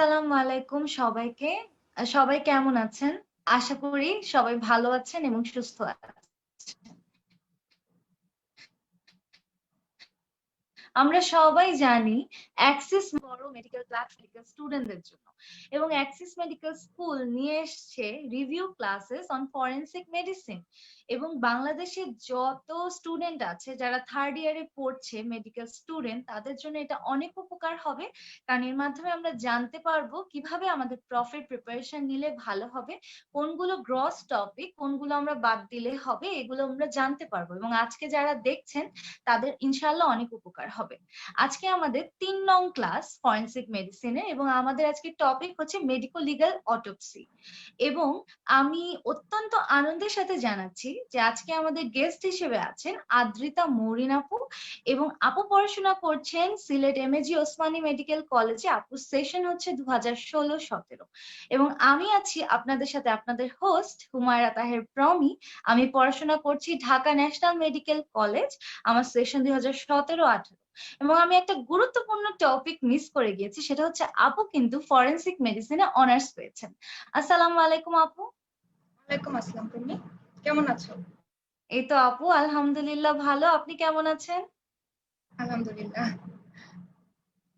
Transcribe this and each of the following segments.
আসসালামু আলাইকুম সবাইকে। সবাই কেমন আছেন? আশা করি সবাই ভালো আছেন এবং সুস্থ আছেন। আমরা সবাই জানি অ্যাক্সিস বড় মেডিকেল ক্লাস মেডিকেল স্টুডেন্টদের জন্য এবং অ্যাক্সিস মেডিকেল স্কুল নিয়ে এসছে review classes on forensic medicine এবং বাংলাদেশে যত স্টুডেন্ট আছে যারা থার্ড ইয়ারে পড়ছে মেডিকেল স্টুডেন্ট তাদের জন্য এটা অনেক উপকার হবে, কারণ এর মাধ্যমে আমরা জানতে পারবো কিভাবে আমাদের প্রফের প্রিপারেশন নিলে ভালো হবে, কোনগুলো গ্রস টপিক কোনগুলো আমরা বাদ দিলে হবে, এগুলো আমরা জানতে পারবো এবং আজকে যারা দেখছেন তাদের ইনশাআল্লাহ অনেক উপকার হবে। আজকে আমাদের ৩ নং ক্লাস ফরেনসিক মেডিসিনে এবং আমাদের আজকে টপিক হচ্ছে মেডিকো লিগ্যাল অটোপসি এবং আমি অত্যন্ত আনন্দের সাথে জানাচ্ছি যে আজকে আমাদের গেস্ট হিসেবে আছেন আদ্রিতা মৌরিন আপু এবং আপু পড়াশোনা করছেন সিলেট এমএজি ওসমানী মেডিকেল কলেজে। আপুর সেশন হচ্ছে 2016-17 এবং আমি আছি আপনাদের সাথে আপনাদের হোস্ট হুমায়রা তাহের প্রমি। আমি পড়াশোনা করছি ঢাকা ন্যাশনাল মেডিকেল কলেজ, আমার সেশন 2017-18 এবং আমি একটা গুরুত্বপূর্ণ টপিক মিস করে গিয়েছি, সেটা হচ্ছে আপু কিন্তু ফরেনসিক মেডিসিনে অনার্স পেয়েছেন। আসসালামু আলাইকুম আপু। ওয়ালাইকুম আসসালাম। তুমি কেমন আছো? এই তো আপু আলহামদুলিল্লাহ ভালো, আপনি কেমন আছেন? আলহামদুলিল্লাহ।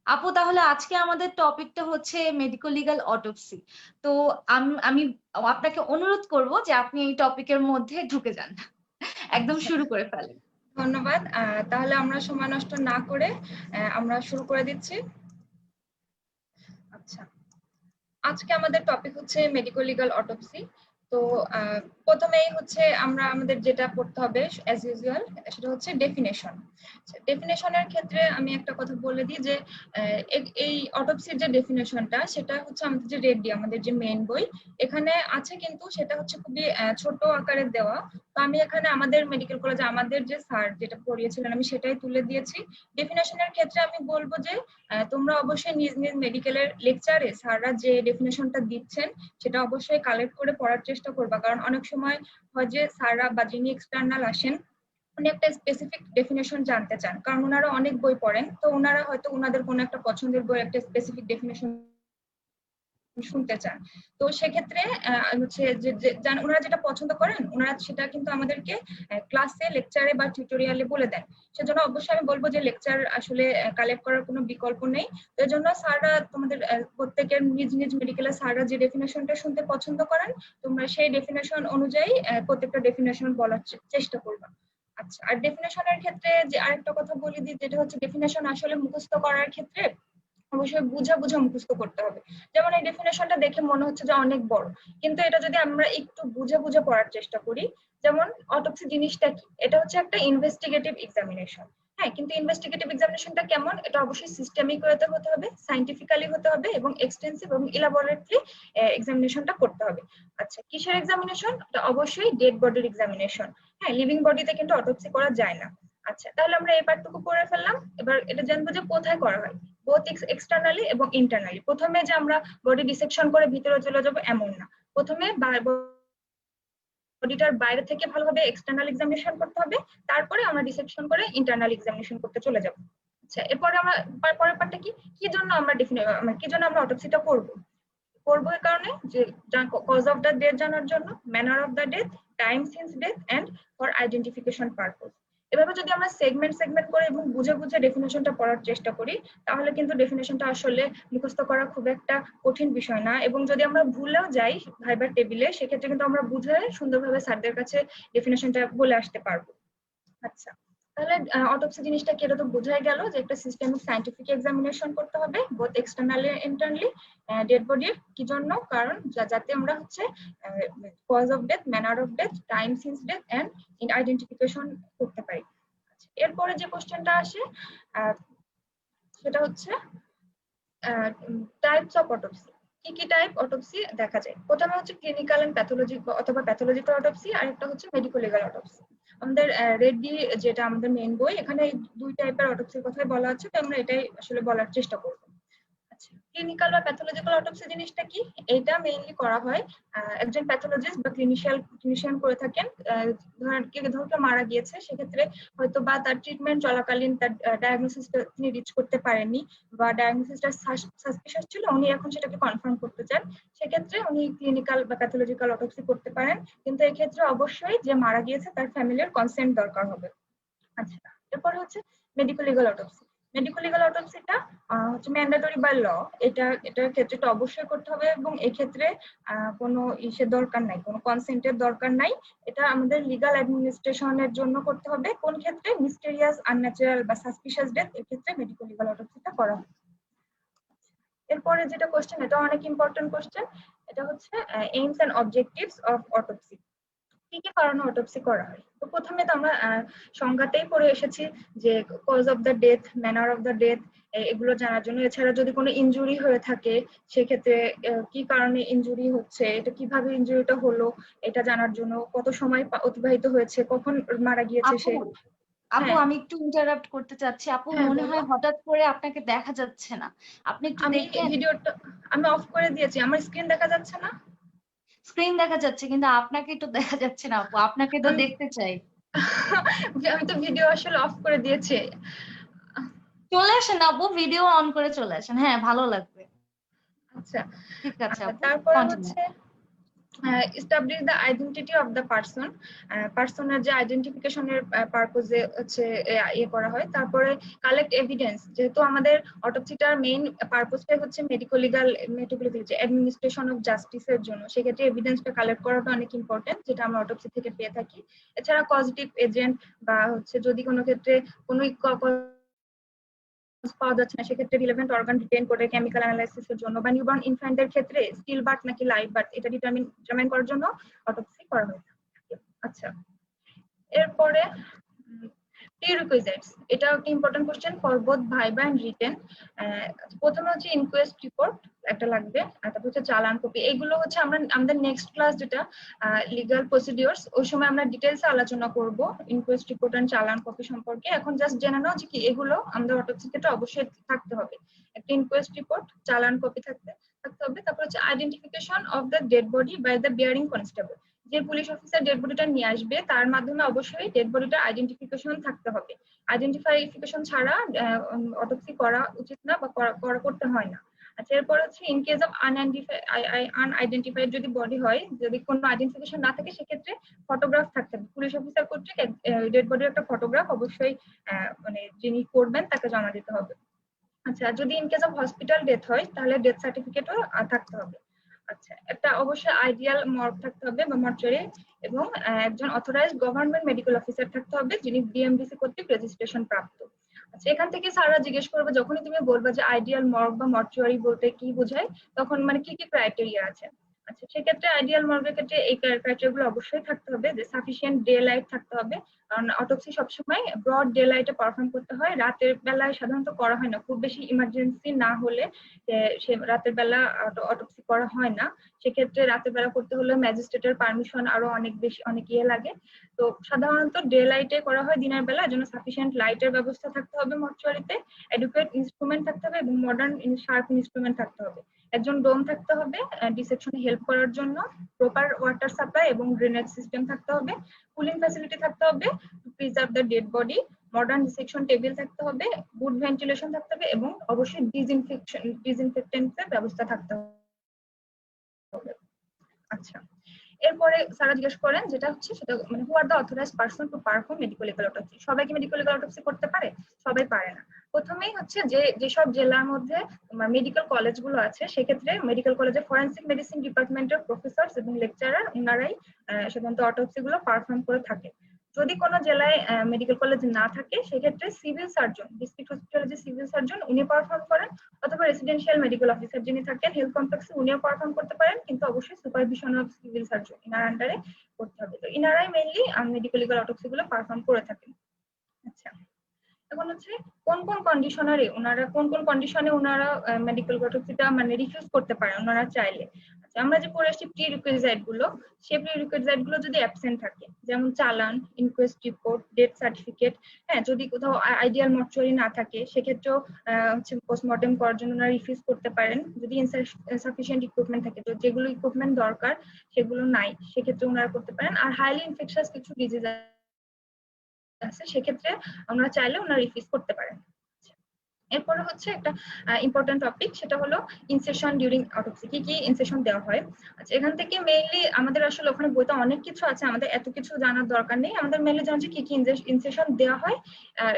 আপু তাহলে আজকে আমাদের টপিকটা হচ্ছে মেডিকো লিগ্যাল অটোপসি। তো আমি আপনাকে অনুরোধ করব যে আপনি এই টপিকের মধ্যে ঢুকে যান, একদম আচ্ছা, শুরু করে ফেলেন। ধন্যবাদ। তাহলে আমরা সময় নষ্ট না করে আমরা শুরু করে দিচ্ছি। আচ্ছা, আজকে আমাদের টপিক হচ্ছে মেডিকো লিগ্যাল অটোপসি। তো প্রথমেই হচ্ছে আমরা আমাদের যেটা পড়তে হবে অ্যাজ ইউজুয়াল, সেটা হচ্ছে ডেফিনেশন। ডেফিনেশনের ক্ষেত্রে আমি একটা কথা বলে দিই যে এই অটোপসির যে ডেফিনেশনটা সেটা হচ্ছে আমাদের যে রেড ডি, আমাদের যে মেইন বই, এখানে আছে, কিন্তু সেটা হচ্ছে খুবই ছোট আকারে দেওয়া। তো আমি এখানে আমাদের মেডিকেল কলেজে আমাদের যে স্যার যেটা পড়িয়েছিলেন আমি সেটাই তুলে দিয়েছি। ডেফিনেশনের ক্ষেত্রে আমি বলবো যে তোমরা অবশ্যই নিজ নিজ মেডিকেলের লেকচারে স্যাররা যে ডেফিনেশনটা দিচ্ছেন সেটা অবশ্যই কালেক্ট করে পড়ার চেষ্টা করবা, কারণ অনেক সময় হয় যে স্যাররা বা যিনি এক্সটার্নাল আসেন উনি একটা স্পেসিফিক ডেফিনেশন জানতে চান, কারণ ওনারা অনেক বই পড়েন, তো ওনারা হয়তো ওনাদের কোনো একটা পছন্দের বই একটা স্পেসিফিক ডেফিনেশন শুনতে চান। তো সেক্ষেত্রে হচ্ছে যে ওনারা যেটা পছন্দ করেন ওনারা সেটা কিন্তু আমাদেরকে ক্লাসে লেকচারে বা টিউটোরিয়ালে বলে দেন। সেজন্য অবশ্যই আমি বলবো যে লেকচার আসলে কালেক্ট করার কোনো বিকল্প নেই। তো এই জন্য স্যাররা তোমাদের প্রত্যেকের নিজ নিজ মেডিকেলের স্যাররা যে ডেফিনেশনটা শুনতে পছন্দ করেন তোমরা সেই ডেফিনেশন অনুযায়ী প্রত্যেকটা ডেফিনেশন বলার চেষ্টা করবা। আচ্ছা, আর ডেফিনেশনের ক্ষেত্রে যে আরেকটা কথা বলে দিই, যেটা হচ্ছে ডেফিনেশন আসলে মুখস্থ করার ক্ষেত্রে অবশ্যই বুঝা বুঝা মুখস্থ করতে হবে। যেমন এই ডেফিনেশনটা দেখে মনে হচ্ছে যে অনেক বড়, কিন্তু এটা যদি আমরা একটু বুঝে বুঝে পড়ার চেষ্টা করি, যেমন অটোপসি জিনিসটা কি, এটা হচ্ছে একটা ইনভেস্টিগেটিভ এক্সামিনেশন। হ্যাঁ, কিন্তু ইনভেস্টিগেটিভ এক্সামিনেশনটা কেমন, এটা অবশ্যই সিস্টেমিক হতে হবে, সাইন্টিফিক্যালি হতে হবে এবং এক্সটেন্সিভ এবং ইলাবোরেটলি এক্সামিনেশনটা করতে হবে। আচ্ছা, কিসের এক্সামিনেশন? এটা অবশ্যই ডেড বডির এক্সামিনেশন। হ্যাঁ, লিভিং বডিতে কিন্তু অটোপসি করা যায় না। আচ্ছা, তাহলে আমরা এই পার্টটুকু পড়ে ফেললাম। এবার এটা জানবো যে কোথায় করা হয়, বোথ এক্সটার্নালি এবং ইন্টারনালি। প্রথমে যে আমরা বডি ডিসেকশন করে ভিতরে চলে যাব এমন না, প্রথমে বডিটার বাইরে থেকে ভালোভাবে এক্সটার্নাল এক্সামিনেশন করতে হবে, তারপরে আমরা ডিসেকশন করে ইন্টারনাল এক্সামিনেশন করতে চলে যাব। আচ্ছা, এরপরে আমরা পরের পার্টটা কি জন্য আমরা কি জন্য আমরা অটোপসিটা করব। করবো এই কারণে যে কজ অফ দ্য ডেথ জানার জন্য, manner of the death, time since death and for identification purpose. এভাবে যদি আমরা সেগমেন্ট সেগমেন্ট করে এবং বুঝে বুঝে ডেফিনেশনটা পড়ার চেষ্টা করি তাহলে কিন্তু ডেফিনেশনটা আসলে মুখস্থ করা খুব একটা কঠিন বিষয় না, এবং যদি আমরা ভুলেও যাই ভাইবার টেবিলে সেক্ষেত্রে কিন্তু আমরা বুঝে সুন্দরভাবে স্যারদের কাছে ডেফিনেশনটা বলে আসতে পারবো। আচ্ছা, তাহলে অটোপসি জিনিসটা কি, এটা তো বোঝাই গেল যে একটা সিস্টেমিক সাইন্টিফিক এক্সামিনেশন করতে হবে বোথ এক্সটার্নালি ইন্টারনালি ডেড বডির। কি জন্য? কারণ যাতে আমরা হচ্ছে cause of death, manner of death, time since death and identification করতে পারি। এরপরে যে কোশ্চেনটা আসে সেটা হচ্ছে টাইপস অফ অটোপসি। কি কি টাইপ অটোপসি দেখা যায়? প্রথমে হচ্ছে ক্লিনিক্যাল এন্ড প্যাথোলজি অথবা প্যাথোলজিক্যাল অটোপসি, আর একটা হচ্ছে মেডিকো লিগ্যাল অটোপসি। আমাদের রেড ডি যেটা আমাদের মেইন বই, এখানে দুই টাইপের অটোপসির কথাই বলা আছে, তো আমরা এটাই আসলে বলার চেষ্টা করব। আচ্ছা, ক্লিনিক্যাল বা প্যাথোলজিক্যাল অটোপসি জিনিসটা কি? এটা মেইনলি করা হয় একজন প্যাথোলজিস্ট বা ক্লিনিশিয়ান করে থাকেন। ধরেন কেউ মারা গিয়েছে, সেক্ষেত্রে হয়তো বা তার ট্রিটমেন্ট চলাকালীন তার ডায়াগনোসিসটা তিনি রিচ করতে পারেননি, বা ডায়াগনোসিসটা সাসপিশাস ছিল, উনি এখন সেটাকে কনফার্ম করতে চান, সেক্ষেত্রে উনি ক্লিনিক্যাল বা প্যাথোলজিক্যাল অটোপসি করতে পারেন। কিন্তু এক্ষেত্রে অবশ্যই যে মারা গিয়েছে তার ফ্যামিলির কনসেন্ট দরকার হবে। আচ্ছা, এরপরে হচ্ছে medico legal autopsy. Medico legal অটোপসিটা হচ্ছে ম্যান্ডেটরি বাই ল। এটার ক্ষেত্রে তো অবশ্যই করতে হবে, এবং এক্ষেত্রে কোনো ইসের দরকার নাই, কোনো কনসেন্টের দরকার নাই। এটা আমাদের লিগাল অ্যাডমিনিস্ট্রেশনের জন্য করতে হবে। কোন ক্ষেত্রে? মিস্টেরিয়াস, আনন্যাচারাল বা সাসপিশিয়াস ডেথ, এক্ষেত্রে মেডিকো লিগাল অটোপসিটা করা হয়। এরপরে যেটা কোশ্চেন, এটা অনেক ইম্পর্টেন্ট কোশ্চেন। এটা হচ্ছে aims and objectives of autopsy. কি কি কারণে অটোপসি করা হয়? তো প্রথমে তো আমরা সংজ্ঞাতেই পড়ে এসেছি যে cause of the death, manner of the death, এগুলো জানার জন্য। এছাড়া যদি কোনো ইনজুরি হয়ে থাকে, সেক্ষেত্রে কি কারণে ইনজুরি হচ্ছে, এটা কিভাবে ইনজুরিটা হলো, এটা জানার জন্য। কত সময় অতিবাহিত হয়েছে, কখন মারা গিয়েছে আপু সে। আপু হ্যাঁ, আমি একটু ইন্টারাপ্ট করতে চাচ্ছি। আপু হ্যাঁ, মনে বলো। হয় হঠাৎ করে আপনাকে দেখা যাচ্ছে না, আপনি একটু আমি দেখেন। ভিডিওটা আমি অফ করে দিয়েছি, আমার স্ক্রিন দেখা যাচ্ছে না। স্ক্রিন দেখা যাচ্ছে কিন্তু আপনাকে একটু দেখা যাচ্ছে না আপু, আপনাকে তো আমি দেখতে চাই। আমি তো ভিডিও আসলে অফ করে দিয়েছি। চলে আসেন আপু, ভিডিও অন করে চলে আসেন, হ্যাঁ ভালো লাগবে। আচ্ছা, ঠিক আছে আপু, তারপরে কন্টিনিউ। হচ্ছে establish the identity of the person, পার্সনের যে আইডেন্টিফিকেশনের পারপোজে হচ্ছে করা হয়। তারপরে কালেক্ট এভিডেন্স, যেহেতু আমাদের অটোপসিটার মেইন পারপোজটাই হচ্ছে মেডিকো লিগাল যে অ্যাডমিনিস্ট্রেশন অফ জাস্টিসের জন্য, সেক্ষেত্রে এভিডেন্সটা কালেক্ট করাটা অনেক ইম্পর্টেন্ট, যেটা আমরা অটোপসি থেকে পেয়ে থাকি। এছাড়া পজিটিভ এজেন্ট, বা হচ্ছে যদি কোনো ক্ষেত্রে কোনো পাওয়া যাচ্ছে না, সেক্ষেত্রে রিলেভেন্ট অর্গান ডিটেইন করে কেমিক্যাল অ্যানালাইসিসের জন্য, বা নিউবর্ন ইনফ্যান্টের ক্ষেত্রে স্টিল বার্থ নাকি লাইভ বার্থ, এটা ডিটারমাইন করার জন্য অটোপসি করা হয়। আচ্ছা, এরপরে প্রিরিকুইজিটস, এটা একটা important question for both viva and written. প্রথমে হচ্ছে ইনকোয়েস্ট রিপোর্ট একটা লাগবে, আর তারপর হচ্ছে চালান কপি। এগুলো হচ্ছে আমরা আমাদের নেক্সট ক্লাস যেটা লিগাল প্রসিডিওরস, ওই সময় আমরা ডিটেইলসে আলোচনা করব ইনকোয়েস্ট রিপোর্ট এন্ড চালান কপি সম্পর্কে। এখন জাস্ট জেনে নাও যে কি এগুলো আমাদের অটোপসি ক্ষেত্রে অবশ্যই থাকতে হবে। একটা ইনকোয়েস্ট রিপোর্ট, চালান কপি থাকতে হবে। তারপর হচ্ছে identification of the dead body by the bearing constable. যে পুলিশ অফিসার ডেড বডিটা নিয়ে আসবে, তার মাধ্যমে অবশ্যই ডেড বডিটা আইডেন্টিফিকেশন থাকতে হবে। আইডেন্টিফিকেশন ছাড়া অটোপসি করা উচিত না, বা করতে হয় না। আচ্ছা, এরপর হচ্ছে ইন কেস অফ আনআইডেন্টিফাইড যদি বডি হয়, যদি কোনো আইডেন্টিফিকেশন না থাকে, সেক্ষেত্রে ফটোগ্রাফ থাকতে হবে। পুলিশ অফিসার কর্তৃক ডেড বডির একটা ফটোগ্রাফ অবশ্যই মানে যিনি করবেন তাকে জমা দিতে হবে। আচ্ছা, যদি in case of hospital death হয়, তাহলে ডেথ সার্টিফিকেটও থাকতে হবে। আচ্ছা, একটা অবশ্যই আইডিয়াল মর্গ থাকতে হবে বা মর্চুয়ারি, এবং একজন অথরাইজড গভর্নমেন্ট মেডিকেল অফিসার থাকতে হবে, যিনি ডিএমডিসি কর্তৃক রেজিস্ট্রেশন প্রাপ্ত। আচ্ছা, এখান থেকে স্যাররা জিজ্ঞেস করবে, যখনই তুমি বলবে যে আইডিয়াল মর্গ বা মর্চুয়ারি বলতে কি বোঝায়, তখন মানে কি কি ক্রাইটেরিয়া আছে। আচ্ছা, সেক্ষেত্রে আইডিয়াল মর্গের ক্ষেত্রে এই ক্রাইটেরিয়া গুলো অবশ্যই থাকতে হবে, যে সাফিসিয়েন্ট ডে লাইট থাকতে হবে, কারণ অটোপসি সবসময় ব্রড ডে লাইটে পারফর্ম করতে হয়, রাতের বেলায় সাধারণত করা হয় না, খুব বেশি ইমার্জেন্সি না হলে সে রাতের বেলা অটোপসি করা হয় না। সেক্ষেত্রে রাতের বেলা করতে হলে ম্যাজিস্ট্রেটের পারমিশন আরো অনেক ইয়ে লাগে। তো সাধারণত ডে লাইটে করা হয়, দিনের বেলা, জন্য সাফিসিয়েন্ট লাইটের ব্যবস্থা থাকতে হবে মর্চুয়ারিতে, এডুকেট ইনস্ট্রুমেন্ট থাকতে হবে, এবং মডার্ন শার্প ইনস্ট্রুমেন্ট থাকতে হবে। একজন ডোম থাকতে হবে ডিসেকশনে হেল্প করার জন্য, প্রপার ওয়াটার সাপ্লাই এবং ড্রেনেজ সিস্টেম থাকতে হবে, কুলিং ফ্যাসিলিটি থাকতে হবে two preserve the dead body, modern dissection table থাকতে হবে, গুড ভেন্টিলেশন থাকতে হবে, এবং অবশ্যই ডিসইনফেক্টেন্টের ব্যবস্থা থাকতে হবে। আচ্ছা, এরপরে স্যারা জিজ্ঞেস করেন যেটা হচ্ছে, সেটা মানে who are the authorised person to perform medico legal autopsy. সবাই কি মেডিকো লিগাল অটোপসি করতে পারে? সবাই পারে না। প্রথমেই হচ্ছে যেসব জেলার মধ্যে মেডিকেল কলেজগুলো আছে, সেক্ষেত্রে মেডিকেল কলেজে ফরেনসিক মেডিসিন ডিপার্টমেন্টের প্রফেসর এবং লেকচারার, ওনারাই সাধারণত অটোপসি গুলো পারফর্ম করে থাকে। যদি কোনো জেলায় মেডিকেল কলেজ না থাকে, সেক্ষেত্রে সিভিল সার্জন, ডিস্ট্রিক্ট হসপিটালের যে সিভিল সার্জন, উনি পারফর্ম করেন, অথবা রেসিডেন্সিয়াল মেডিকেল অফিসার যিনি থাকেন হেলথ কমপ্লেক্সে, উনিও পারফর্ম করতে পারেন, কিন্তু অবশ্যই supervision of civil surgeon inner আন্ডারে করতে হবে। তো ইনারাই মেইনলি মেডিকো লিগাল অটোপসি গুলো পারফর্ম করে থাকেন। আচ্ছা, এখন হচ্ছে কোন কোন কন্ডিশনে ওনারা মেডিকেল অটোপসিটা মানে রিফিউজ করতে পারেন ওনারা চাইলে। আচ্ছা, আমরা যে পড়ে আসছি প্রি রিকুইজিট গুলো, সেই প্রি রিকুইজিট গুলো যদি অ্যাবসেন্ট থাকে, যেমন চালান, ইনকোয়েস্ট রিপোর্ট, ডেথ সার্টিফিকেট, হ্যাঁ, যদি কোথাও আইডিয়াল মর্চুয়ারি না থাকে সেক্ষেত্রেও হচ্ছে পোস্টমর্টেম করার জন্য ওনারা রিফিউজ করতে পারেন। যদি ইনসাফিসিয়েন্ট ইকুইপমেন্ট থাকে, যেগুলো ইকুইপমেন্ট দরকার সেগুলো নাই, সেক্ষেত্রে ওনারা করতে পারেন। আর হাইলি ইনফেকশাস কিছু ডিজিজ আছে, সেক্ষেত্রে আমরা চাইলে ওনারা রিফিউজ করতে পারেন। এরপরে হচ্ছে একটা ইম্পর্টেন্ট টপিক, সেটা হলো ইনসেশন ডিউরিং অটোপসি, কি কি ইনসেশন দেওয়া হয়। আচ্ছা, এখান থেকে মেইনলি আমাদের আসলে ওখানে বইতে অনেক কিছু আছে, আমাদের এত কিছু জানার দরকার নেই, আমাদের মেইনলি জানা কি কি ইনসেশন দেওয়া হয়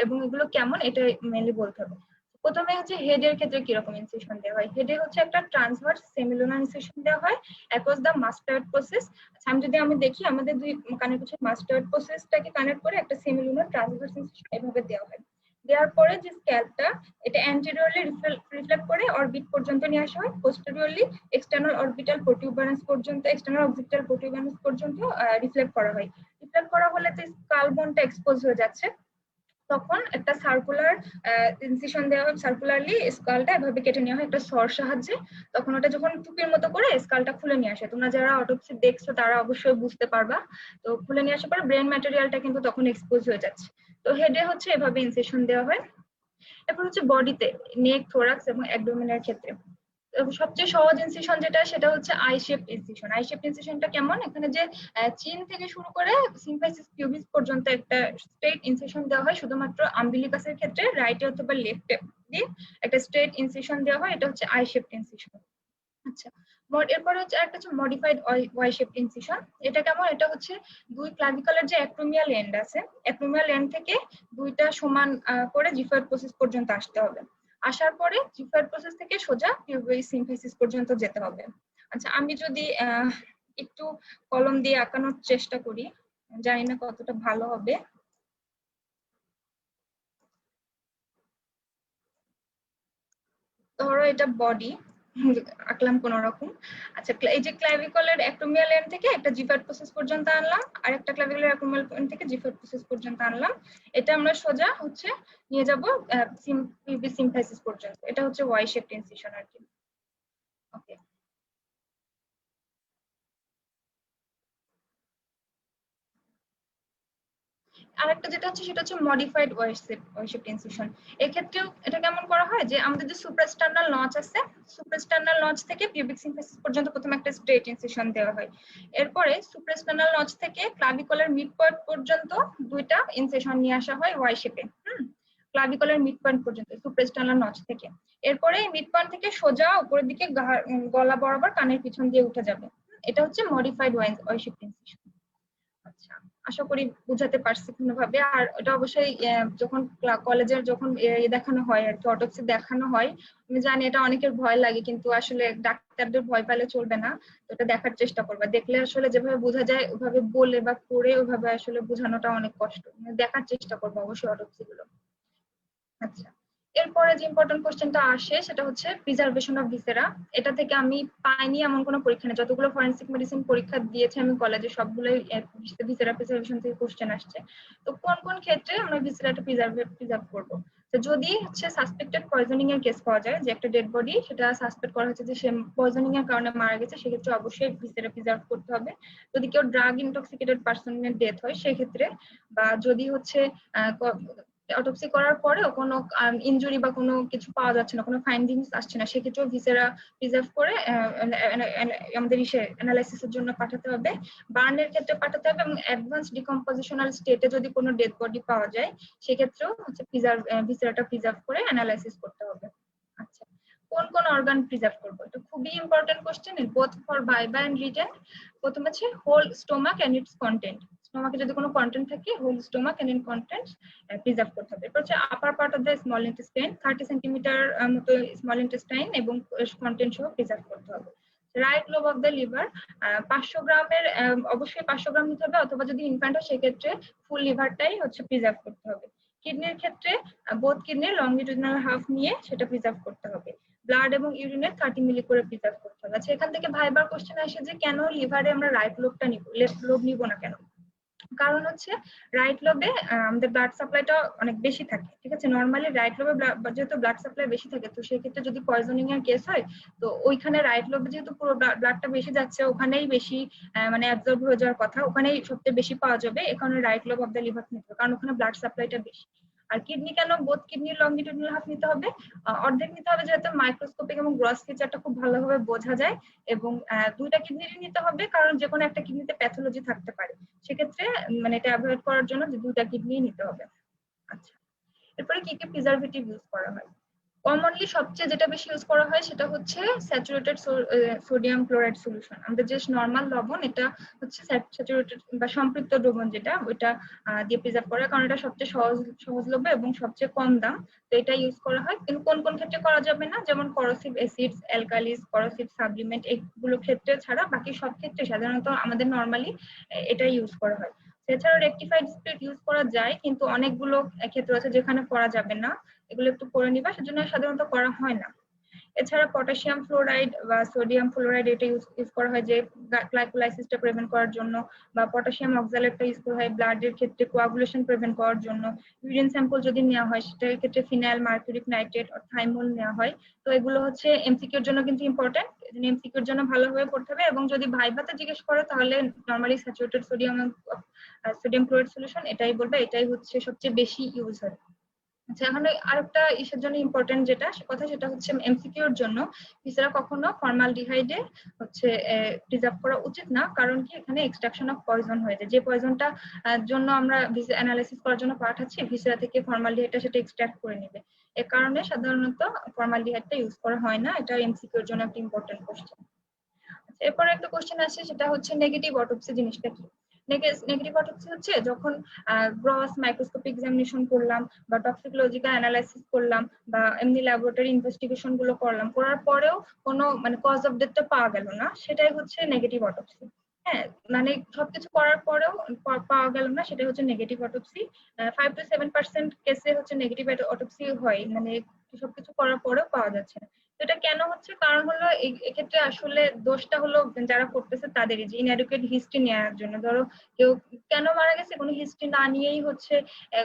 এবং এগুলো কেমন, এটা মেইনলি বলতে হবে। প্রথমে হচ্ছে হেডের ক্ষেত্রে কিরকম ইনসেশন দেওয়া হয়। হেডে হচ্ছে একটা ট্রান্সভার্স সেমিলুনার ইনসেশন দেওয়া হয় অ্যাক্রস দ্য মাস্টার্ড প্রসেস। আমি দেখি আমাদের দুই কানের পিছনে মাস্টার্ড প্রসেসটাকে কানেক্ট করে একটা সেমিলুনার ট্রান্সভার্স ইনসেশন এভাবে দেওয়া হয়। দেওয়ার পরে যে স্ক্যাল্পটা, এটা অ্যান্টেরিয়রলি রিফ্লেক্ট করে অরবিট পর্যন্ত নিয়ে আসা হয়, পোস্টেরিয়রলি এক্সটার্নাল অরবিটাল প্রোটিউবারেন্স পর্যন্ত, এক্সটার্নাল অরবিটাল প্রোটিউবারেন্স পর্যন্ত রিফ্লেক্ট করা হয়। রিফ্লেক্ট করা হলে যে স্কাল বোনটা এক্সপোজ হয়ে যাচ্ছে, তখন একটা সার্কুলার ইনসিশন দেওয়া হয়, সার্কুলারলি স্কালটা এভাবে কেটে নেওয়া হয় একটা সর সাহায্যে। তখন ওটা যখন টুপির মতো করে স্কালটা খুলে নিয়ে আসে, তোমরা যারা অটোপসি দেখছো তারা অবশ্যই বুঝতে পারবা। তো খুলে নিয়ে আসার পরে ব্রেন ম্যাটেরিয়ালটা কিন্তু তখন এক্সপোজ হয়ে যাচ্ছে। তো হেডে হচ্ছে এভাবে ইনসিশন দেওয়া হয়। এরপর হচ্ছে বডিতে, নেক, থোরাক্স এবং অ্যাবডোমেনের ক্ষেত্রে সবচেয়ে সহজ ইনসিশন যেটা, সেটা হচ্ছে I shaped incision. I shaped ইনসিশনটা কেমন, এখানে যে চিন থেকে শুরু করে সিম্ফাইসিস পিউবিস পর্যন্ত একটা স্ট্রেট ইনসিশন দেওয়া হয়, শুধুমাত্র আম্বিলিকাসের ক্ষেত্রে রাইটে অথবা লেফটে দিয়ে একটা স্ট্রেট ইনসিশন দেওয়া হয়, এটা হচ্ছে আই শেপড ইনসিশন। আচ্ছা, এরপর হচ্ছে একটা হচ্ছে মডিফাইড ওয়াই শেপড ইনসিশন। এটা কেমন, এটা হচ্ছে দুই ক্লাভিকলের যে অ্যাক্রোমিয়াল এন্ড আছে, অ্যাক্রোমিয়াল এন্ড থেকে দুইটা সমান করে জিফয়েড প্রসেস পর্যন্ত আসতে হবে, আসার পরে জিফয়েড প্রসেস থেকে সোজা পিউবিক সিম্ফাইসিস পর্যন্ত যেতে হবে। আচ্ছা, আমি যদি একটু কলম দিয়ে আঁকানোর চেষ্টা করি, জানি না কতটা ভালো হবে। ধরো এটা বডি আঁকলাম কোন রকম। আচ্ছা, এই যে ক্লাভিকলের অ্যাক্রোমিয়াল এন্ড থেকে একটা জিফয়েড প্রসেস পর্যন্ত আনলাম, আর একটা ক্লাভিকলের অ্যাক্রোমিয়াল এন্ড থেকে জিফয়েড প্রসেস পর্যন্ত আনলাম। এটা আমরা সোজা হচ্ছে নিয়ে যাব পিউবিক সিম্ফাইসিস পর্যন্ত। এটা হচ্ছে ওয়াই শেপড ইনসিশন আর কি। ওকে, আরেকটা যেটা হচ্ছে সেটা হচ্ছে মডিফাইড ওয়াই-শেপড ইনসিশন। এক্ষেত্রেও এটা কেমন করা হয়, যে আমাদের যে সুপ্রাস্টার্নাল নচ আছে, সুপ্রাস্টার্নাল নচ থেকে পিউবিক সিম্ফাইসিস পর্যন্ত প্রথমে একটা স্ট্রেট ইনসিশন দেওয়া হয়। এরপরে সুপ্রাস্টার্নাল নচ থেকে ক্লাভিকলের মিড পয়েন্ট পর্যন্ত দুইটা ইনসিশন নিয়ে আসা হয় ওয়াই শেপে। ক্লাভিকলের মিড পয়েন্ট পর্যন্ত সুপ্রাস্টার্নাল নচ থেকে। এরপরে এই মিড পয়েন্ট থেকে সোজা উপরের দিকে গলা বরাবর কানের পিছন দিয়ে উঠে যাবে। এটা হচ্ছে মডিফাইড ওয়াই-শেপড ইনসিশন। আচ্ছা, আশা করি বুঝাতে পারছি কোনোভাবে। আর এটা অবশ্যই যখন কলেজের যখন দেখানো হয় আর কি, অটোপসি দেখানো হয়, আমি জানি এটা অনেকের ভয় লাগে, কিন্তু আসলে ডাক্তারদের ভয় পেলে চলবে না। তো এটা দেখার চেষ্টা করবা, দেখলে আসলে যেভাবে বোঝা যায় ওইভাবে বলে বা করে ওইভাবে আসলে বোঝানোটা অনেক কষ্ট, দেখার চেষ্টা করবো অবশ্যই অটোপসি গুলো। আচ্ছা, এরপরে যে ইম্পর্টেন্ট কোশ্চেনটা আসে সেটা হচ্ছে প্রিজার্ভেশন অফ ভিসেরা। এটা থেকে আমি পাইনি এমন কোনো পরীক্ষা নেই, যতগুলো ফরেনসিক মেডিসিন পরীক্ষা দিয়েছি আমি কলেজে সবগুলোই ভিসেরা প্রিজার্ভেশন থেকে কোশ্চেন আসছে। তো কোন কোন ক্ষেত্রে আমরা ভিসেরাটা প্রিজার্ভ করব। তো যদি হচ্ছে সাসপেক্টেড পয়জনিং এর কেস পাওয়া যায়, যে একটা ডেড বডি সেটা সাসপেক্ট করা হচ্ছে যে সে পয়জনিং এর কারণে মারা গেছে, সেক্ষেত্রে অবশ্যই ভিসেরা প্রিজার্ভ করতে হবে। যদি কেউ ড্রাগ ইনটক্সিকেটেড পার্সনের ডেথ হয় সেক্ষেত্রে, বা যদি হচ্ছে অটোপসি করার পরেও কোনো ইনজুরি বা কোনো কিছু পাওয়া যাচ্ছে না, কোনো ফাইন্ডিংস আসছে না, সেক্ষেত্রেও ভিসেরা প্রিজার্ভ করে আমাদের অ্যানালাইসিসের জন্য পাঠাতে হবে। বার্নের ক্ষেত্রে পাঠাতে হবে, এবং অ্যাডভান্স ডিকম্পোজিশনাল স্টেটে যদি কোনো ডেড বডি পাওয়া যায় সেক্ষেত্রেও হচ্ছে ভিসেরাটা প্রিজার্ভ করে অ্যানালাইসিস করতে হবে। আচ্ছা, কোন কোন অর্গান প্রিজার্ভ করবো, এটা খুবই important question, both for viva and written. প্রথম আছে whole stomach and its content. স্টোমাকে যদি কোনো কন্টেন্ট থাকে, whole stomach and its content preserve করতে হবে। এরপর হচ্ছে upper part of the small intestine, 30 centimetre মতো স্মল ইন্টেস্টাইন এবং কন্টেন্ট সহ প্রিজার্ভ করতে হবে। Right lobe of the liver, 500 গ্রামের অবশ্যই 500 গ্রাম নিতে হবে, অথবা যদি ইনফ্যান্ট হয় সেক্ষেত্রে ফুল লিভারটাই হচ্ছে প্রিজার্ভ করতে হবে। কিডনির ক্ষেত্রে বোথ কিডনির লংগিটিউডিনাল হাফ নিয়ে সেটা প্রিজার্ভ করতে হবে। ব্লাড এবং ইউরিনের 30 মিলি করে প্রিজার্ভ করতে হবে। আচ্ছা, এখান থেকে ভাইবার কোশ্চেন আসে যে কেন লিভারে আমরা রাইট লোবটা নিব, লেফট লোব নিব না কেন। কারণ হচ্ছে রাইট লোবে আমাদের ব্লাড সাপ্লাইটা অনেক বেশি থাকে, ঠিক আছে। নর্মালি রাইট লোবে যেহেতু ব্লাড সাপ্লাই বেশি থাকে, তো সেক্ষেত্রে যদি পয়জনিং এর কেস হয়, তো ওইখানে রাইট লোবে যেহেতু পুরো ব্লাডটা বেশি যাচ্ছে, ওখানেই বেশি মানে অ্যাবজর্ব হয়ে যাওয়ার কথা, ওখানেই সবচেয়ে বেশি পাওয়া যাবে। এ কারণে right lobe of the liver নিতে হবে, কারণ ওখানে ব্লাড সাপ্লাইটা বেশি। আর কিডনি কেন বোথ কিডনির লংগিটিউডিনাল হাফ নিতে হবে, অর্ধেক নিতে হবে, যেহেতু মাইক্রোস্কোপিক এবং গ্রস ফিচারটা খুব ভালোভাবে বোঝা যায়। এবং দুইটা কিডনিরই নিতে হবে, কারণ যে কোনো একটা কিডনিতে প্যাথোলজি থাকতে পারে, সেক্ষেত্রে মানে এটা অ্যাভয়েড করার জন্য যে দুইটা কিডনি নিতে হবে। আচ্ছা, এরপরে কি কি প্রিজারভেটিভ ইউজ করা হয়? কমনলি সবচেয়ে যেটা বেশি ইউজ করা হয় সেটা হচ্ছে স্যাচুরেটেড সোডিয়াম ক্লোরাইড সলিউশন। আমাদের যে নর্মাল লবণ, এটা হচ্ছে স্যাচুরেটেড বা সম্পৃক্ত দ্রবণ, যেটা ওইটা দিয়ে প্রিজার্ভ করা, কারণ এটা সবচেয়ে সহজলভ্য এবং সবচেয়ে কম দাম। তো এটা ইউজ করা হয়। কিন্তু কোন কোন ক্ষেত্রে করা যাবে না, যেমন করোসিভ অ্যাসিডস, অ্যালকালিস, করোসিভ সাপ্লিমেন্ট, এইগুলো ক্ষেত্রে ছাড়া বাকি সব ক্ষেত্রে সাধারণত আমাদের নর্মালি এটা ইউজ করা হয়। এছাড়াও রেকটিফাইড স্পিরিট ইউজ করা যায়, কিন্তু অনেকগুলো ক্ষেত্র আছে যেখানে করা যাবে না, এগুলো একটু করে নিবা, সেজন্য সাধারণত করা হয় না। এছাড়া পটাশিয়াম ফ্লোরাইড বা সোডিয়াম ফ্লোরাইড এটা ইউজ করা হয় যে গ্লাইকোলাইসিসটা প্রিভেন্ট করার জন্য, বা পটাশিয়াম অক্সালেটটা ইউজ করা হয় ব্লাডের ক্ষেত্রে কোয়াগুলেশন প্রিভেন্ট করার জন্য। ইউরিন স্যাম্পল যদি নেওয়া হয়, সেটার ক্ষেত্রে ফিনাইল, মার্কিউরিক নাইট্রেট আর থাইমোল নেওয়া হয়। তো এগুলো হচ্ছে এমসিকিউর জন্য কিন্তু ইম্পর্টেন্ট, এমসিকিউর জন্য ভালোভাবে পড়তে হবে। এবং যদি ভাইভাতে জিজ্ঞেস করে, তাহলে normally saturated sodium chloride solution এটাই বলবে, এটাই হচ্ছে সবচেয়ে বেশি ইউজ হয়। আচ্ছা, এখন আরেকটা ইসের জন্য ইম্পর্টেন্ট যেটা কথা, সেটা হচ্ছে এমসিকিউর জন্য ভিসেরা কখনো ফর্মালডিহাইডে হচ্ছে প্রিজার্ভ করা উচিত না, কারণ কি এখানে এক্সট্রাকশন অফ পয়জন হয়ে যায়। যে পয়জনটা জন্য আমরা অ্যানালাইসিস করার জন্য পাঠাচ্ছি, ভিসেরা থেকে ফর্মালডিহাইডটা সেটা এক্সট্রাক্ট করে নেবে। এ কারণে সাধারণত ফর্মালডিহাইডটা ইউজ করা হয় না। এটা এমসিকিউর জন্য একটা ইম্পর্টেন্ট কোশ্চেন। এরপরে একটা কোশ্চেন আসে, সেটা হচ্ছে নেগেটিভ অটোপসি জিনিসটা কি? নেগেটিভ অটোপসি হচ্ছে যখন গ্রস মাইক্রোস্কোপিক এক্সামিনেশন করলাম, বা টক্সিকোলজিক্যাল অ্যানালাইসিস করলাম, বা এমনি ল্যাবরেটরি ইনভেস্টিগেশন গুলো করলাম, করার পরেও কোনো মানে কজ অফ ডেথটা পাওয়া গেল না, সেটাই হচ্ছে নেগেটিভ অটোপসি। হ্যাঁ, মানে সবকিছু করার পরেও পাওয়া গেল না, সেটা হচ্ছে নেগেটিভ অটোপসি। 5 to 7% কেসে হচ্ছে নেগেটিভ অটোপসি হয়, মানে সবকিছু করার পরেও পাওয়া যাচ্ছে না। এটা কেন হচ্ছে? কারণ হলো এক্ষেত্রে আসলে দোষটা হলো যারা করতেছে তাদেরই, যে ইনএডুকেট হিস্ট্রি নেওয়ার জন্য। ধরো কেউ কেন মারা গেছে, কোনো হিস্ট্রি না নিয়েই হচ্ছে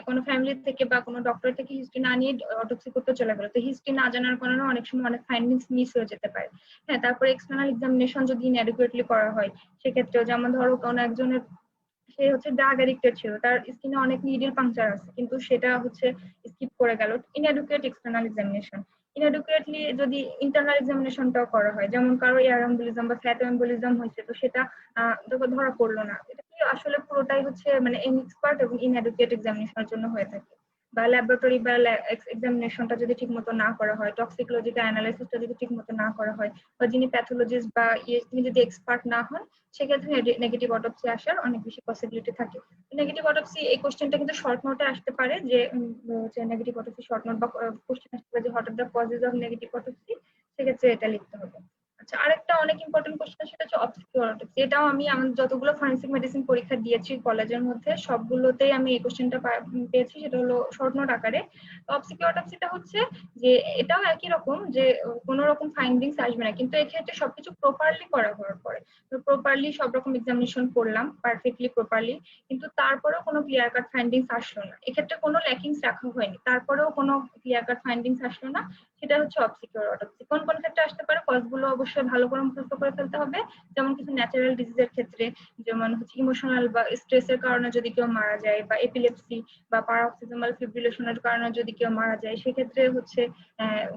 কোনো ফ্যামিলি থেকে বা কোনো ডক্টর থেকে হিস্ট্রি না নিয়ে অটোপসি করতে চলে গেল। তো হিস্ট্রি না জানার কারণে অনেক সময় অনেক ফাইন্ডিংস মিস হয়ে যেতে পারে। হ্যাঁ, তারপরে এক্সটার্নাল এক্সামিনেশন যদি ইনএডুকেটলি করা হয়, সেক্ষেত্রেও যেমন ধরো কোনো একজনের, সে হচ্ছে ড্রাগ এডিক্টেড ছিল, তার স্কিনে অনেক নিডল পাংচার আছে, কিন্তু সেটা হচ্ছে স্কিপ করে গেল। ইনএডুকেট এক্সটার্নাল এক্সামিনেশন। ইনএডুকেটলি যদি ইন্টারনাল এক্সামিনেশনটাও করা হয়, যেমন কারো এয়ার এম্বলিজম বা ফ্যাট এম্বলিজম হয়েছে, তো সেটা ধরা পড়লো না, এটা কি আসলে পুরোটাই হচ্ছে মানে ইনএক্সপার্ট এবং ইনএডুকেট এক্সামিনেশনের জন্য হয়ে থাকে। বা ল্যাবরেটরি বা এক্সামিনেশনটা যদি ঠিকমতো না করা হয়, টক্সিকোলজিক্যাল অ্যানালাইসিসটা যদি ঠিকমতো না করা হয়, বা যিনি প্যাথোলজিস্ট বা তিনি যদি এক্সপার্ট না হন, সেক্ষেত্রে নেগেটিভ অটোপসি আসার অনেক বেশি পসিবিলিটি থাকে। নেগেটিভ অটোপসি, এই কোশ্চেনটা কিন্তু শর্ট নোটে আসতে পারে, যে নেগেটিভ অটোপসি শর্ট নোট, বা কোশ্চেন আসতে পারে যে what are the causes of negative autopsy, সেক্ষেত্রে এটা লিখতে হবে। আচ্ছা, আরেকটা অনেক ইম্পর্টেন্ট কোশ্চেন, সেটা হচ্ছে অবসকিউর অটোপসি। এটাও আমি আমার যতগুলো ফরেনসিক মেডিসিন পরীক্ষা দিয়েছি কলেজের মধ্যে, সবগুলোতেই আমি এই কোশ্চেনটা পেয়েছি, সেটা হলো শর্ট নোট আকারে। অবসকিউর অটোপসিটা হচ্ছে যে এটাও একই রকম, যে কোনো রকম ফাইন্ডিংস আসবে না, কিন্তু এক্ষেত্রে সবকিছু প্রপারলি করা হওয়ার পরে, প্রপারলি সব রকম এক্সামিনেশন করলাম পারফেক্টলি প্রপারলি, কিন্তু তারপরেও কোনো ক্লিয়ার কাট ফাইন্ডিংস আসলো না, এক্ষেত্রে কোনো ল্যাকিংস রাখা হয়নি, তারপরেও কোনো ক্লিয়ার কাট ফাইন্ডিংস আসলো না, সেটা হচ্ছে অবসকিউর অটোপসি। কোন কোন ক্ষেত্রে আসতে পারে, কজগুলো অবশ্যই ভালো করে মুখস্থ করে ফেলতে হবে। যেমন কিছু ন্যাচারাল ডিজিজের ক্ষেত্রে, যেমন হচ্ছে ইমোশনাল বা স্ট্রেসের কারণে যদি কেউ মারা যায়, বা এপিলেপসি বা প্যারাক্সিজমাল ফিব্রিলেশনের কারণে যদি কেউ মারা যায়, সেক্ষেত্রে হচ্ছে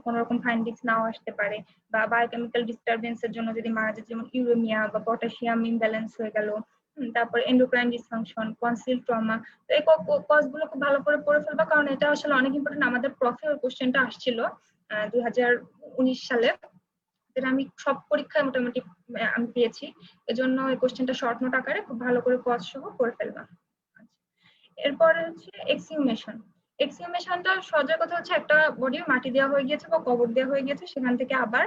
কোনো রকম ফাইন্ডিংস নাও আসতে পারে। বা বায়োকেমিক্যাল ডিস্টারবেন্সের জন্য যদি মারা যায়, যেমন ইউরেমিয়া বা পটাশিয়াম ইমব্যালেন্স হয়ে গেল, তারপর এন্ডোক্রাইন ডিসফাংশন, কনসিল ট্রমা। তো এই কজগুলো খুব ভালো করে পড়ে ফেলবা, কারণ এটা আসলে অনেক ইম্পর্টেন্ট। আমাদের প্রফে ওই কোশ্চেনটা আসছিল 2019 সালে, যেটা আমি সব পরীক্ষায় মোটামুটি আমি পেয়েছি। এজন্য এই কোশ্চেনটা শর্ট নোট আকারে খুব ভালো করে কজ সহ পড়ে ফেলবা। এরপরে হচ্ছে এক্সিউমেশন। এক্সিউমেশনটা সহজের কথা হচ্ছে, একটা বডি মাটি দেওয়া হয়ে গিয়েছে বা কবর দেওয়া হয়ে গিয়েছে, সেখান থেকে আবার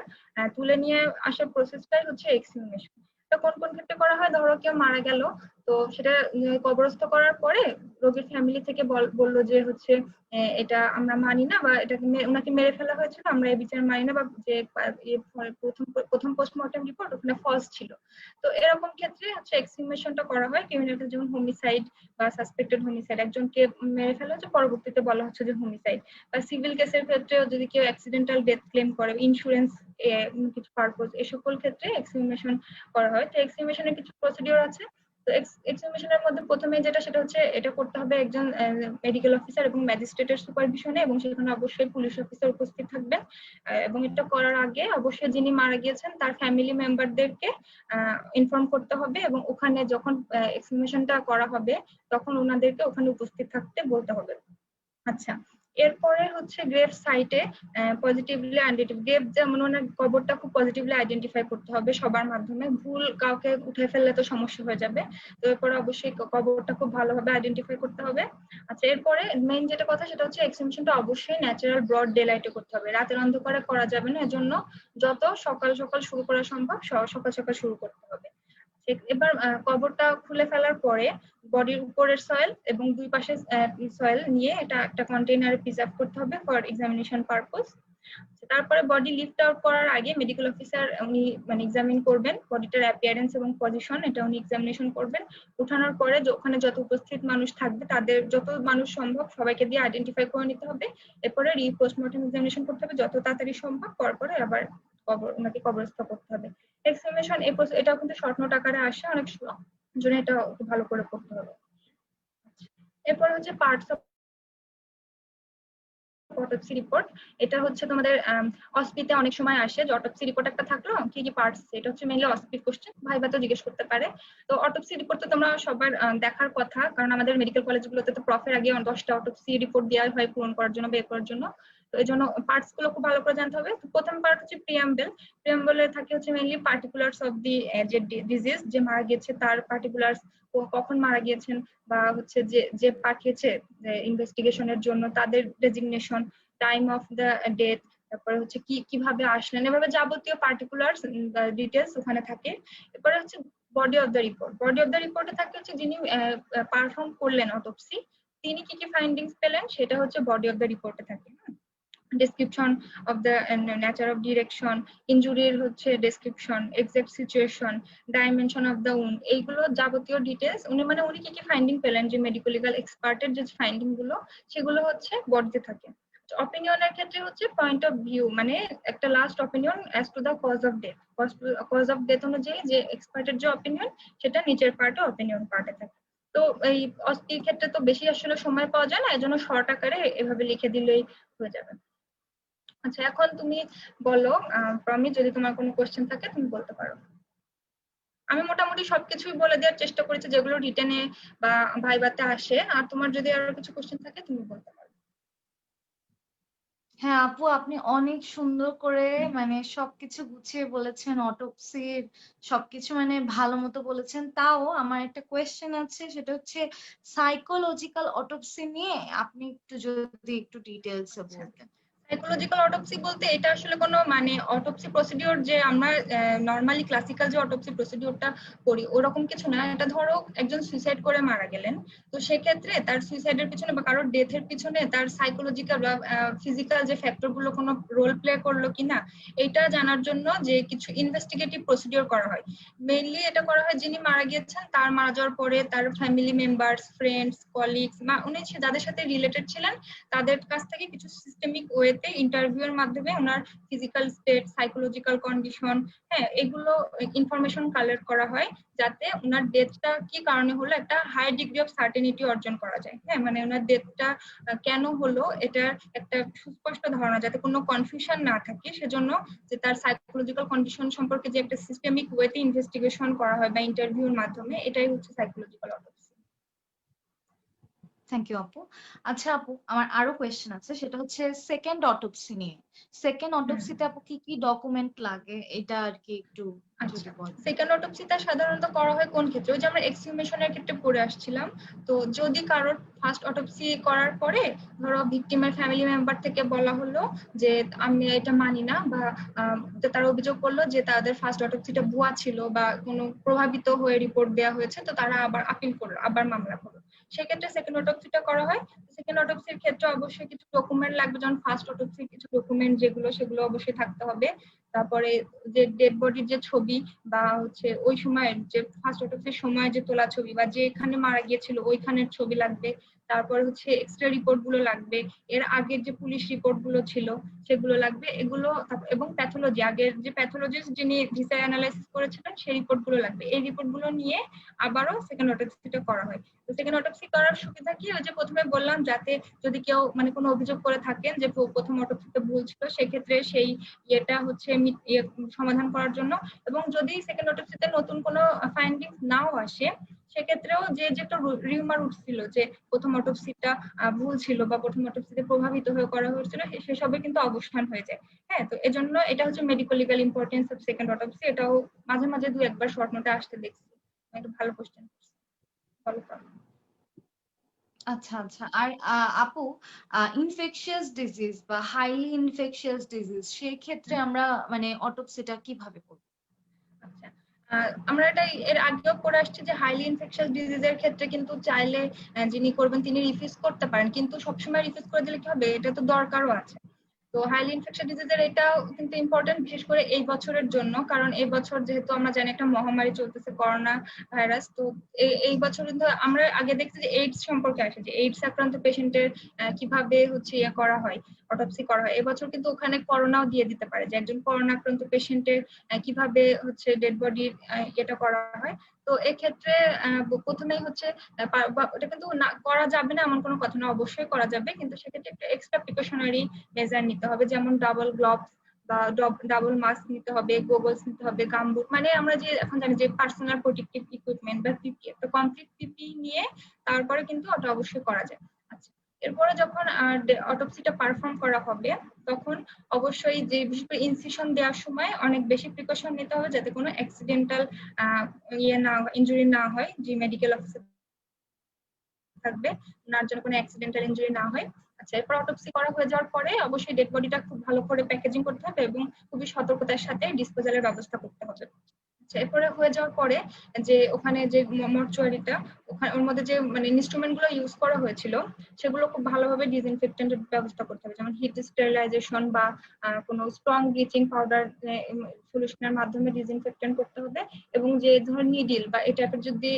তুলে নিয়ে আসার প্রসেসটাই হচ্ছে এক্সিউমেশন। এটা কোন কোন ক্ষেত্রে করা হয়? ধরো কেউ মারা গেল, তো সেটা কবরস্থ করার পরে রোগীর ফ্যামিলি থেকে বললো যে হচ্ছে এটা আমরা মানি না, বা এটাকে ওনাকে মেরে ফেলা হয়েছিল, আমরা এই বিচার মানি না, বা যে প্রথম পোস্টমর্টম রিপোর্ট ওখানে ফলস ছিল। তো এরকম ক্ষেত্রে হচ্ছে এক্সহিউমেশনটা করা হয়। ক্রিমিনাল কেস যেমন হোমিসাইড বা সাসপেক্টেড হোমিসাইড, একজনকে মেরে ফেলা হচ্ছে পরবর্তীতে বলা হচ্ছে যে হোমিসাইড। বা সিভিল কেসের ক্ষেত্রেও যদি কেউ অ্যাক্সিডেন্টাল ডেথ ক্লেম করে, ইন্স্যুরেন্স কিছু পারপোজ, এই সকল ক্ষেত্রে এক্সহিউমেশন করা হয়। তো এক্সহিউমেশনের কিছু প্রসিডিওর আছে। তো এক্সহিউমেশনের মধ্যে প্রথমে যেটা সেটা হচ্ছে এটা করতে হবে একজন মেডিকেল অফিসার এবং ম্যাজিস্ট্রেটের সুপারভিশনে, এবং সেখানে অবশ্যই পুলিশ অফিসার উপস্থিত থাকবেন। এবং এটা করার আগে অবশ্যই যিনি মারা গিয়েছেন তার ফ্যামিলি মেম্বারদেরকে ইনফর্ম করতে হবে, এবং ওখানে যখন এক্সহিউমেশনটা করা হবে তখন ওনাদেরকে ওখানে উপস্থিত থাকতে বলতে হবে। আচ্ছা, এরপরে হচ্ছে গ্রেভ সাইটে পজিটিভলি আইডেন্টিফাই, গ্রেভ যেমন ওনার কবরটা খুব পজিটিভলি আইডেন্টিফাই করতে হবে সবার মাধ্যমে, ভুল কাউকে উঠে ফেললে তো সমস্যা হয়ে যাবে। তো এরপরে অবশ্যই কবরটা খুব ভালোভাবে আইডেন্টিফাই করতে হবে। আচ্ছা, এরপরে মেইন যেটা কথা সেটা হচ্ছে এক্সহিউমেশনটা অবশ্যই ন্যাচারাল ব্রড ডে লাইটে করতে হবে, রাতের অন্ধকারে করা যাবে না। এজন্য যত সকাল সকাল শুরু করা সম্ভব সকাল সকাল শুরু করতে হবে। এবার কবরটা খুলে ফেলার পরে বডির উপরের সয়েল এবং দুই পাশে সয়েল নিয়ে এটা একটা কন্টেইনারে প্রিজার্ভ করতে হবে ফর এক্সামিনেশন পারপোজ। তারপরে বডি লিফট আউট করার আগে মেডিকেল অফিসার উনি মানে এক্সামিন করবেন বডিটার অ্যাপিয়ারেন্স এবং পজিশন, এটা উনি এক্সামিনেশন করবেন। উঠানোর পরে ওখানে যত উপস্থিত মানুষ থাকবে তাদের যত মানুষ সম্ভব সবাইকে দিয়ে আইডেন্টিফাই করে নিতে হবে। এরপরে পোস্টমর্টম এক্সামিনেশন করতে হবে যত তাড়াতাড়ি সম্ভব, পরে আবার ওনাকে কবরস্থ করতে হবে। এক্সহিউমেশন এটা কিন্তু শর্ট নোট আকারে আসে অনেক জন্য, এটা ভালো করে করতে হবে। এরপর হচ্ছে পার্টস অফ অটোপসি রিপোর্ট। এটা হচ্ছে তোমাদের অসপিতে অনেক সময় আসে যে অটোপসি রিপোর্ট একটা থাকলো কি কি পার্টস, এটা হচ্ছে মেইনলি অসপি কোশ্চেন, ভাইবা তো জিজ্ঞেস করতে পারে। তো অটোপসি রিপোর্ট তো তোমরা সবার দেখার কথা, কারণ আমাদের মেডিকেল কলেজগুলোতে তো প্রফের আগে 10টা অটোপসি রিপোর্ট দেওয়া হয় পূরণ করার জন্য, বের করার জন্য। তো এই জন্য পার্টস গুলো খুব ভালো করে জানতে হবে। প্রথম পার্ট হচ্ছে প্রিয়াম্বল। প্রিয়াম্বলে থাকে হচ্ছে মেইনলি পার্টিকুলার্স অফ দি যে ডিজিজ, যে মারা গিয়েছে তার পার্টিকুলার্স, কখন মারা গিয়েছেন, বা হচ্ছে যে পাঠিয়েছে ইনভেস্টিগেশনের জন্য তাদের designation, time of the death, তারপরে হচ্ছে কিভাবে আসলেন, এভাবে যাবতীয় পার্টিকুলার্স ডিটেলস ওখানে থাকে। এরপরে হচ্ছে body of the report. Body of the রিপোর্টে থাকে হচ্ছে যিনি পারফর্ম করলেন অটোপসি তিনি কি কি ফাইন্ডিংস পেলেন সেটা হচ্ছে বডি অফ দ্য রিপোর্টে থাকে। Description of the nature of direction, ইনজুরির হচ্ছে description, exact situation, dimension of the wound, এইগুলো যাবতীয় ডিটেলস উনি কি কি ফাইন্ডিং পেলেন, যে মেডিকেল লিগাল এক্সপার্টের যে ফাইন্ডিং গুলো সেগুলো হচ্ছে বডিতে থাকে। অপিনিয়নের ক্ষেত্রে হচ্ছে পয়েন্ট অফ ভিউ, মানে একটা last opinion as to the cause of death, cause of death অনুযায়ী যে এক্সপার্টের যে অপিনিয়ন সেটা নিচের পার্টে অপিনিয়ন পার্টে থাকে। তো এই অস্পির ক্ষেত্রে তো বেশি আসলে সময় পাওয়া যায় না, এজন্য শর্ট আকারে এভাবে লিখে দিলেই হয়ে যাবে। আচ্ছা, এখন তুমি বলো প্রমি, যদি তোমার কোনো কোশ্চেন থাকে তুমি বলতে পারো। আমি মোটামুটি সবকিছুই বলে দেওয়ার চেষ্টা করেছি যেগুলো রিটেনে বা ভাইভাতে আসে, আর তোমার যদি আরো কিছু কোশ্চেন থাকে তুমি বলতে পারো। হ্যাঁ আপু, আপনি অনেক সুন্দর করে মানে সবকিছু গুছিয়ে বলেছেন, অটোপসির সবকিছু মানে ভালো মতো বলেছেন। তাও আমার একটা কোয়েশ্চেন আছে, সেটা হচ্ছে সাইকোলজিক্যাল অটোপসি নিয়ে আপনি যদি একটু ডিটেলসে বলতেন। সাইকোলজিক্যাল অটোপসি বলতে এটা আসলে কোনো মানে অটোপসি প্রসিডিওর যে আমরা নরমালি ক্লাসিক্যাল যে অটোপসি প্রসিডিওরটা করি ওরকম কিছু না। এটা ধরো একজন সুইসাইড করে মারা গেলেন, তো সেক্ষেত্রে তার সুইসাইডের পিছনে বা কারোর ডেথের পিছনে তার সাইকোলজিক্যাল বা ফিজিক্যাল যে ফ্যাক্টর গুলো কোনো রোল প্লে করলো কিনা এটা জানার জন্য যে কিছু ইনভেস্টিগেটিভ প্রসিডিওর করা হয়। মেইনলি এটা করা হয় যিনি মারা গিয়েছেন তার মারা যাওয়ার পরে তার ফ্যামিলি মেম্বার্স, ফ্রেন্ডস, কলিগস বা উনি যাদের সাথে রিলেটেড ছিলেন তাদের কাছ থেকে কিছু সিস্টেমিক ওয়েতে ইন্টারভিউর মাধ্যমে ওনার ফিজিক্যাল স্টেট, সাইকোলজিক্যাল কন্ডিশন, হ্যাঁ এগুলো ইনফরমেশন কালেক্ট করা হয় যাতে ওনার ডেথটা কি কারণে হলো একটা হাই ডিগ্রি অফ সার্টেনিটি অর্জন করা যায়। হ্যাঁ, মানে ওনার ডেথটা কেন হলো এটার একটা সুস্পষ্ট ধারণা, যাতে কোনো কনফিউশন না থাকে, সেজন্য যে তার সাইকোলজিক্যাল কন্ডিশন সম্পর্কে যে একটা সিস্টেমিক ওয়েতে ইনভেস্টিগেশন করা হয় বা ইন্টারভিউর মাধ্যমে, এটাই হচ্ছে সাইকোলজিক্যাল অটোপসি। থ্যাংক ইউ আপু। আচ্ছা আপু, আমার আরো কোয়েশ্চেন আছে, সেটা হচ্ছে সেকেন্ড অটোপসি নিয়ে। সেকেন্ড হুম। অটোপসিতে আপু কি কি ডকুমেন্ট লাগে, এটা আর কি একটু আচ্ছা, যদি বলেন। সেকেন্ড অটোপসিটা সাধারণত করা হয় কোন ক্ষেত্রে? ওই যে আমরা এক্সহিউমেশনের ক্ষেত্রে পড়ে আসছিলাম। তো যদি কারোর ফার্স্ট অটোপসি করার পরে ধরো ভিকটিমের ফ্যামিলি মেম্বার থেকে বলা হলো যে আমি এটা মানি না, বা যে তারা অভিযোগ করলো যে তাদের ফার্স্ট অটোপসিটা ভুয়া ছিল বা কোনো প্রভাবিত হয়ে রিপোর্ট দেওয়া হয়েছে, তো তারা আবার আপিল করলো, আবার মামলা করলো, সেক্ষেত্রে সেকেন্ড অটোপসিটা করা হয়। সেকেন্ড অটোপসির ক্ষেত্রে অবশ্যই কিছু ডকুমেন্ট লাগবে, যেমন ফার্স্ট অটোপসির কিছু ডকুমেন্ট যেগুলো, সেগুলো অবশ্যই থাকতে হবে। তারপরে যে ডেড বডির যে ছবি, বা হচ্ছে ওই সময়ের যে ফার্স্ট অটোপসির সময় যে তোলা ছবি, বা যেখানে মারা গিয়েছিল ওইখানের ছবি লাগবে। তারপর হচ্ছে এক্সরে রিপোর্ট গুলো লাগবে, এর আগের যে পুলিশ রিপোর্ট গুলো ছিল সেগুলো লাগবে, এগুলো এবং প্যাথোলজি, আগের যে প্যাথোলজিস্ট যিনি ভিসা অ্যানালাইসিস করেছিলেন সেই রিপোর্ট গুলো লাগবে। এই রিপোর্ট গুলো নিয়ে আবারও সেকেন্ড অটোপসিটা করা হয়। তো সেকেন্ড অটোপসি করার সুবিধা কি, ওই যে প্রথমে বললাম, যাতে যদি কেউ মানে কোনো অভিযোগ করে থাকেন যে প্রথম অটোপসিতে ভুল ছিল, সেক্ষেত্রে সেই ইয়েটা হচ্ছে সমাধান করার জন্য। এবং যদি সেকেন্ড অটোপসিতে নতুন কোনো ফাইন্ডিংস নাও আসে, সেক্ষেত্রেও যে যেটা রিউমার উঠছিল যে প্রথম অটোপসিটা ভুল ছিল বা প্রথম অটোপসিতে প্রভাবিত হয়ে করা হয়েছিল, সেসবে কিন্তু অবসান হয়ে যায়। হ্যাঁ, তো এজন্য এটা হচ্ছে medico legal importance of second autopsy. এটাও মাঝে মাঝে দু একবার শর্ট নোটে আসতে দেখছি। একটা ভালো কোশ্চেন, ভালো। আচ্ছা আচ্ছা, আর আপু, ইনফেকশিয়াস ডিজিজ বা হাইলি ইনফেকশিয়াস ডিজিজ, সেই ক্ষেত্রে আমরা মানে অটোপসিটা কিভাবে করব? আচ্ছা, আমরা এটা এর আগেও পড়ে আসছি যে হাইলি ইনফেকশাস ডিজিজের ক্ষেত্রে কিন্তু চাইলে যিনি করবেন তিনি রিফিউজ করতে পারেন, কিন্তু সবসময় রিফিউজ করে দিলে কি হবে, এটা তো দরকারও আছে। তো হাইলি ইনফেকশাস ডিজিজের এটাও কিন্তু ইম্পর্টেন্ট, বিশেষ করে এই বছরের জন্য, কারণ এই বছর যেহেতু আমরা জানি একটা মহামারী চলতেছে, করোনা ভাইরাস। তো এই বছর কিন্তু আমরা আগে দেখছি যে এইডস সম্পর্কে আসে, যে এইডস আক্রান্ত পেশেন্টের কিভাবে হচ্ছে ইয়ে করা হয়, অটোপসি করা হয়। এবছর কিন্তু ওখানে করোনাও দিয়ে দিতে পারে, যে একজন করোনা আক্রান্ত পেশেন্টের কিভাবে হচ্ছে ডেড বডির এটা করা হয়। তো এক্ষেত্রে প্রথমেই হচ্ছে ওটা কিন্তু না করা যাবে না এমন কোনো কথা না, অবশ্যই করা যাবে, কিন্তু সেক্ষেত্রে একটা এক্সট্রা প্রিকশনারি মেজার নিতে হবে, যেমন ডাবল গ্লোভস বা ডাবল মাস্ক নিতে হবে, গোগলস নিতে হবে, গামবুট, মানে আমরা যে এখন জানি যে পার্সোনাল প্রোটেক্টিভ ইকুইপমেন্ট বা পিপি, একটা কমপ্লিট পিপি নিয়ে তারপরে কিন্তু ওটা অবশ্যই করা যায়। আচ্ছা, এরপরে যখন অটোপসিটা পারফর্ম করা হবে, তখন অবশ্যই যে বিশেষ করে ইনসিশন দেওয়ার সময় অনেক বেশি প্রিকশন নিতে হবে, যাতে কোনো অ্যাক্সিডেন্টাল ইয়ে না ইনজুরি না হয়, যে মেডিকেল অফিসার থাকবে ওনার জন্য কোনো অ্যাক্সিডেন্টাল ইনজুরি না হয়। আচ্ছা, এরপর অটোপসি করা হয়ে যাওয়ার পরে অবশ্যই ডেড বডিটা খুব ভালো করে প্যাকেজিং করতে হবে এবং খুবই সতর্কতার সাথে ডিসপোজালের ব্যবস্থা করতে হবে। আচ্ছা, এরপরে হয়ে যাওয়ার পরে যে ওখানে যে মর্চুয়ারিটা, ওখানে ওর মধ্যে যে মানে ইনস্ট্রুমেন্ট গুলো ইউজ করা হয়েছিল, সেগুলো খুব ভালোভাবে ডিসইনফেক্টেন্টের ব্যবস্থা করতে হবে, যেমন হিট স্টেরিলাইজেশন বা কোনো স্ট্রং ব্লিচিং পাউডার সলিউশনের মাধ্যমে ডিসইনফেক্টেন্ট করতে হবে। এবং যে ধর নিডিল বা এই টাইপের যদি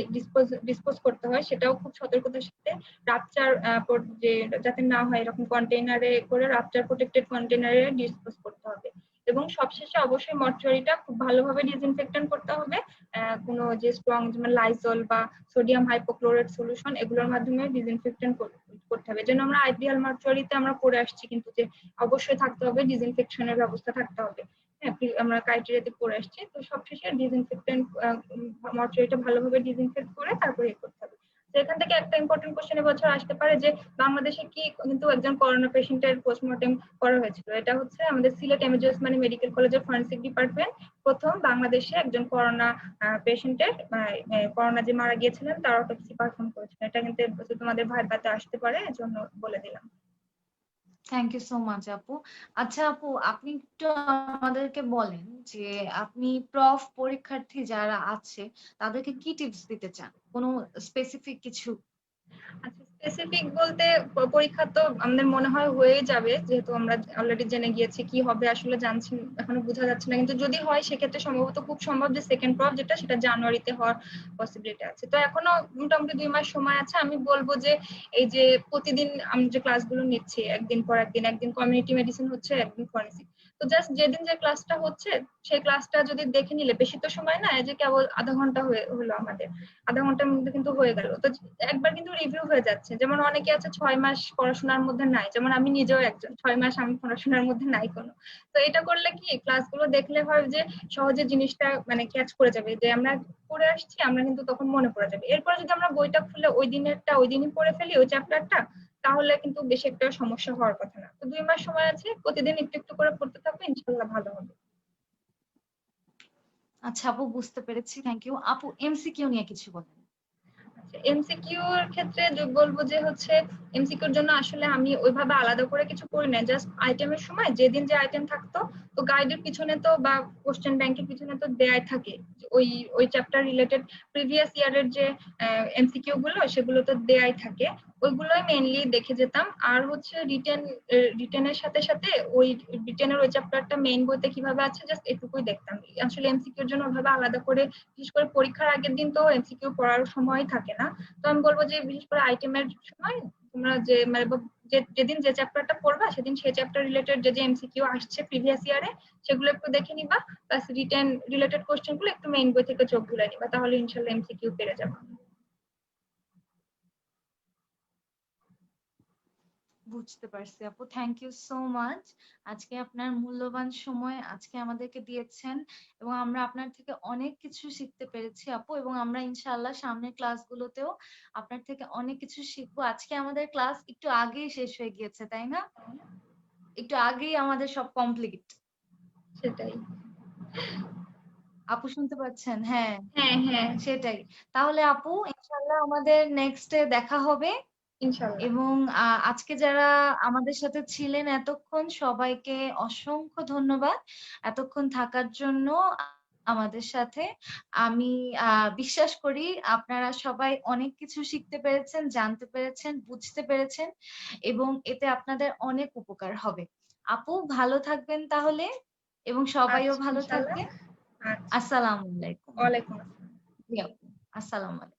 ডিসপোজ করতে হয়, সেটাও খুব সতর্কতার সাথে রাপচার যে যাতে না হয় এরকম কন্টেইনারে করে রাপচার প্রোটেক্টেড কন্টেইনারে ডিসপোজ করতে হবে। এবং সবশেষে অবশ্যই মর্চুয়ারিটা খুব ভালোভাবে ডিসইনফেক্টেন্ট করতে হবে, কোনো যে স্ট্রং যেমন লাইজল বা সোডিয়াম হাইপোক্লোরাইড সলিউশন, এগুলোর মাধ্যমে ডিসইনফেক্টেন্ট করতে হবে। যেন আমরা আইডিয়াল মর্চুয়ারিতে আমরা পড়ে আসছি কিন্তু যে অবশ্যই থাকতে হবে ডিসইনফেকশনের ব্যবস্থা থাকতে হবে। হ্যাঁ, আমরা ক্রাইটেরিয়াতে পড়ে আসছি। তো সবশেষে ডিসইনফেক্টেন্ট মর্চুয়ারিটা ভালোভাবে ডিসইনফেক্ট করে তারপরে ইয়ে করতে হবে। তো এখান থেকে একটা ইম্পর্টেন্ট কোশ্চেন এবছর আসতে পারে যে বাংলাদেশে কি কিন্তু একজন করোনা পেশেন্টের পোস্টমর্টেম করা হয়েছিল। এটা হচ্ছে আমাদের সিলেট এমএজি ওসমানী মেডিকেল কলেজের ফরেনসিক ডিপার্টমেন্ট প্রথম বাংলাদেশে একজন করোনা পেশেন্টের করোনা যে মারা গিয়েছিলেন তার অটোপসি পারফর্ম করেছিল। এটা কিন্তু তোমাদের ভাইভাতে আসতে পারে, এজন্য বলে দিলাম। থ্যাংক ইউ সো মাচ আপু। আচ্ছা আপু, আপনি একটু আমাদেরকে বলেন যে আপনি পরীক্ষার্থী যারা আছে তাদেরকে কি টিপস দিতে চান, কোনো স্পেসিফিক কিছু? আচ্ছা, স্পেসিফিক বলতে পরীক্ষা তো আমাদের মনে হয় হয়ে যাবে, যেহেতু আমরা অলরেডি জেনে গিয়েছি কি হবে আসলে জানছি, এখনো বোঝা যাচ্ছে না, কিন্তু যদি হয় সেক্ষেত্রে সম্ভবত খুব সম্ভব যে সেকেন্ড প্রব যেটা সেটা জানুয়ারিতে হওয়ার পসিবিলিটি আছে। তো এখনো মোটামুটি 2 মাস সময় আছে। আমি বলবো যে এই যে প্রতিদিন আমি যে ক্লাসগুলো নিচ্ছি, একদিন পর একদিন, একদিন কমিউনিটি মেডিসিন হচ্ছে, একদিন ফরেন্সিক, তো জাস্ট যেদিন যে ক্লাসটা হচ্ছে সেই ক্লাসটা যদি দেখে নিলে, বেশি তো সময় না, এই যে কেবল আধা ঘন্টা হলো আমাদের, আধা ঘন্টার মধ্যে কিন্তু হয়ে গেল, তো একবার কিন্তু রিভিউ হয়ে যাচ্ছে যেমন অনেকে আছে 6 মাস পড়াশোনার মধ্যে নাই, যেমন আমি নিজেও একজন, 6 মাস আমি পড়াশোনার মধ্যে নাই কোনো। তো এটা করলে কি ক্লাসগুলো দেখলে হয় যে সহজে জিনিসটা মানে ক্যাচ করে যাবে, যে আমরা পড়ে আসছি, আমরা কিন্তু তখন মনে পড়ে যাবে। এরপরে যদি আমরা বইটা খুলে ওই দিনেরটা ওই দিনই পড়ে ফেলি ওই চ্যাপ্টারটা, তাহলে কিন্তু বেশি একটা সমস্যা হওয়ার কথা না। তো 2 মাস সময় আছে, প্রতিদিন একটু একটু করে পড়তে থাকবে, ইনশাল্লাহ ভালো হবে। আচ্ছা আপু, বুঝতে পেরেছি, থ্যাংক ইউ। আপু এমসিকিউ নিয়ে কিছু বলেন। এমসিকিউ এর ক্ষেত্রে বলবো যে হচ্ছে এমসিকিউর জন্য আসলে আমি ওইভাবে আলাদা করে কিছু করি না, জাস্ট আইটেমের সময় যেদিন যে আইটেম থাকতো, তো গাইডের পিছনে তো বা কোশ্চেন ব্যাংকের পিছনে তো দেয়াই থাকে ওই ওই চ্যাপ্টার রিলেটেড প্রিভিয়াস ইয়ারের যে এমসিকিউ গুলো, সেগুলো তো দেয়াই থাকে, ওইগুলোই মেইনলি দেখে যেতাম। আর হচ্ছে রিটেনের সাথে সাথে ওই রিটেনের ওই চ্যাপ্টারটা মেইন বইতে কিভাবে আছে জাস্ট এটুকুই দেখতাম। আসলে এমসিকিউর জন্য ওইভাবে আলাদা করে, বিশেষ করে পরীক্ষার আগের দিন তো এমসিকিউ পড়ার সময় থাকে না। তো আমি বলবো যে বিশেষ করে আইটেমের সময় তোমরা যে মানে যেদিন যে চ্যাপ্টারটা পড়বা সেদিন সেই চ্যাপ্টার রিলেটেড যে এমসিকিউ আসছে প্রিভিয়াস ইয়ারে, সেগুলো একটু দেখে নিবা, প্লাস রিটেন রিলেটেড কোশ্চেন গুলো একটু মেইন বই থেকে চোখ বুলাই নিবা, তাহলে ইনশাল্লাহ এমসিকিউ পেরে যাবা। বুঝতে পারছি আপু, থ্যাংক ইউ সো মাচ। আজকে আপনার মূল্যবান সময় আজকে আমাদেরকে দিয়েছেন এবং আমরা আপনার থেকে অনেক কিছু শিখতে পেরেছি আপু, এবং আমরা ইনশাআল্লাহ সামনের ক্লাসগুলোতেও আপনার থেকে অনেক কিছু শিখবো। আজকে আমাদের ক্লাস একটু আগেই শেষ হয়ে গিয়েছে, তাই না? একটু আগেই আমাদের সব কমপ্লিট। সেটাই। আপু শুনতে পাচ্ছেন? হ্যাঁ, হ্যাঁ হ্যাঁ, সেটাই। তাহলে আপু ইনশাআল্লাহ আমাদের নেক্সটে দেখা হবে। ইনশাল্লাহ। এবং আজকে যারা আমাদের সাথে ছিলেন এতক্ষণ, সবাইকে অসংখ্য ধন্যবাদ এতক্ষণ থাকার জন্য আমাদের সাথে। আমি বিশ্বাস করি আপনারা সবাই অনেক কিছু শিখতে পেরেছেন, জানতে পেরেছেন, বুঝতে পেরেছেন এবং এতে আপনাদের অনেক উপকার হবে। আপু ভালো থাকবেন তাহলে, এবং সবাইও আচ্ছা ভালো ইনশাল্লাহ। থাকবেন। আচ্ছা। আসসালামু আলাইকুম। ওয়ালাইকুম আসসালাম। জি আপু, আসসালামু আলাইকুম।